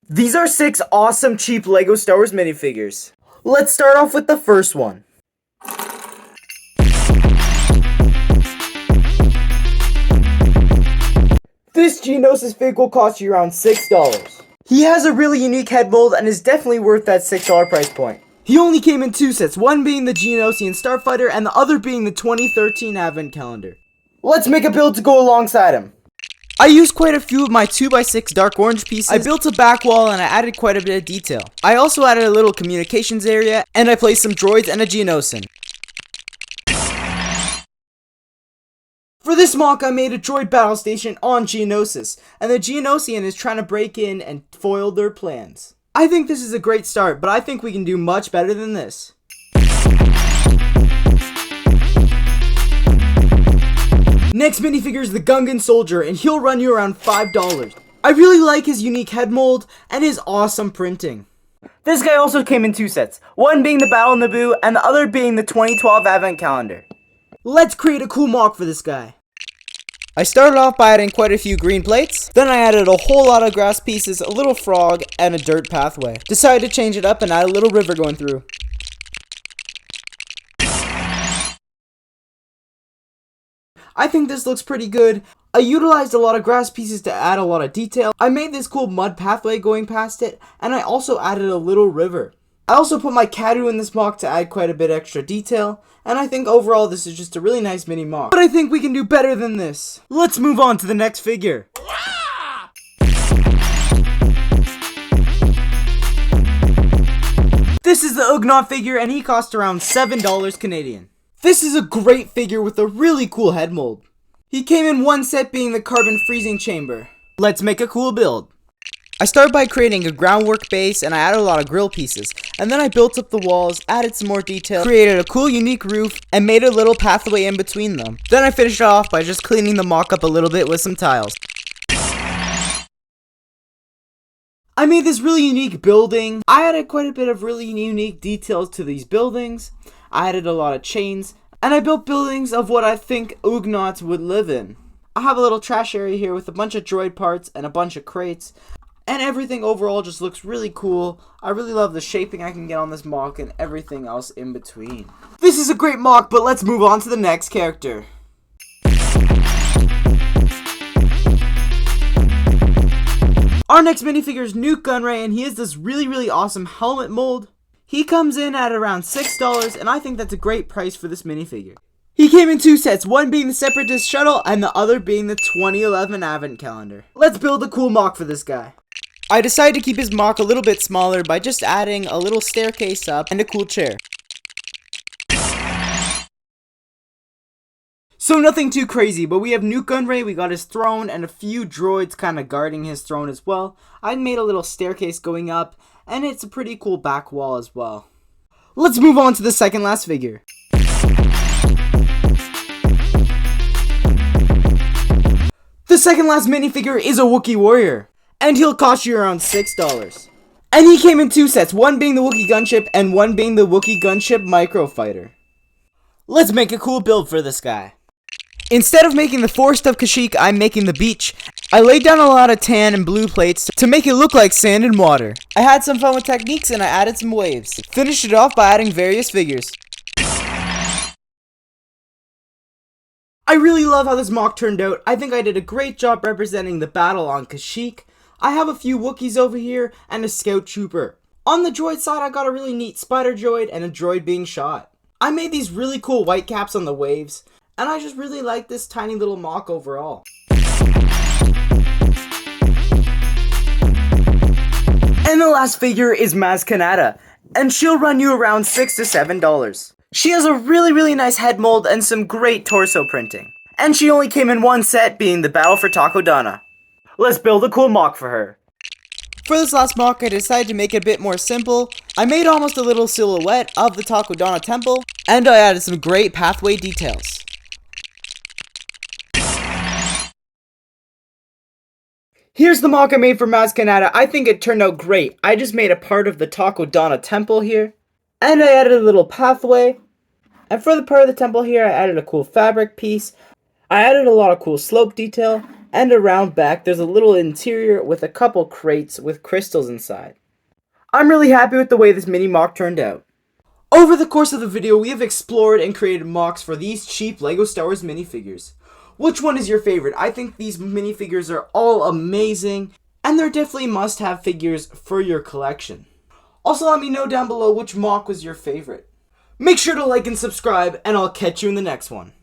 These are 6 awesome cheap LEGO Star Wars minifigures. Let's start off with the first one. This Genosis fig will cost you around $6. He has a really unique head mold and is definitely worth that $6 price point. He only came in 2 sets, one being the Genosian Starfighter and the other being the 2013 Advent Calendar. Let's make a build to go alongside him. I used quite a few of my 2x6 dark orange pieces. I built a back wall and I added quite a bit of detail. I also added a little communications area and I placed some droids and a Genosin. For this mock, I made a droid battle station on Genosis, and the Genosian is trying to break in and foil their plans. I think this is a great start, but I think we can do much better than this. Next minifigure is the Gungan Soldier, and he'll run you around $5. I really like his unique head mold and his awesome printing. This guy also came in 2 sets, one being the Battle Naboo and the other being the 2012 Advent Calendar. Let's create a cool mock for this guy. I started off by adding quite a few green plates, then I added a whole lot of grass pieces, a little frog, and a dirt pathway. Decided to change it up and add a little river going through. I think this looks pretty good. I utilized a lot of grass pieces to add a lot of detail. I made this cool mud pathway going past it, and I also added a little river. I also put my Kadu in this mock to add quite a bit extra detail, and I think overall this is just a really nice mini mock. But I think we can do better than this. Let's move on to the next figure. This is the Ugot figure, and he cost around $7 Canadian. This is a great figure with a really cool head mold. He came in 1 set being the carbon freezing chamber. Let's make a cool build. I started by creating a groundwork base and I added a lot of grill pieces. And then I built up the walls, added some more detail, created a cool unique roof, and made a little pathway in between them. Then I finished off by just cleaning the mock up a little bit with some tiles. I made this really unique building. I added quite a bit of really unique details to these buildings. I added a lot of chains, and I built buildings of what I think Ugots would live in. I have a little trash area here with a bunch of droid parts and a bunch of crates, and everything overall just looks really cool. I really love the shaping I can get on this mock and everything else in between. This is a great mock, but let's move on to the next character. Our next minifigure is Gungan Soldier, and he has this really awesome helmet mold. He comes in at around $6, and I think that's a great price for this minifigure. He came in 2 sets, one being the Separatist Shuttle, and the other being the 2011 Advent Calendar. Let's build a cool mock for this guy. I decided to keep his mock a little bit smaller by just adding a little staircase up and a cool chair. So nothing too crazy, but we have Gungan Soldier, we got his throne, and a few droids kind of guarding his throne as well. I made a little staircase going up, and it's a pretty cool back wall as well. Let's move on to the second last figure. The second last minifigure is a Wook Warrior, and he'll cost you around $6. And he came in 2 sets, one being the Wookiee gunship and one being the Wookiee gunship microfighter. Let's make a cool build for this guy. Instead of making the forest of Kashyyyk, I'm making the beach. I laid down a lot of tan and blue plates to make it look like sand and water. I had some fun with techniques and I added some waves. Finished it off by adding various figures. I really love how this mock turned out. I think I did a great job representing the battle on Kashyyyk. I have a few Wookiees over here and a scout trooper. On the droid side, I got a really neat spider droid and a droid being shot. I made these really cool white caps on the waves, and I just really like this tiny little mock overall. And the last figure is Maz Kanata, and she'll run you around $6 to $7. She has a really nice head mold and some great torso printing. And she only came in 1 set, being the Battle for Takodana. Let's build a cool mock for her. For this last mock, I decided to make it a bit more simple. I made almost a little silhouette of the Takodana temple, and I added some great pathway details. Here's the mock I made for Maz Kanata. I think it turned out great. I just made a part of the Takodana temple here, and I added a little pathway. And for the part of the temple here, I added a cool fabric piece. I added a lot of cool slope detail, And around back, there's a little interior with a couple crates with crystals inside. I'm really happy with the way this mini mock turned out. Over the course of the video, we have explored and created mocks for these cheap LEGO Star Wars minifigures. Which one is your favorite? I think these minifigures are all amazing, and they're definitely must-have figures for your collection. Also, let me know down below which mock was your favorite. Make sure to like and subscribe, and I'll catch you in the next one.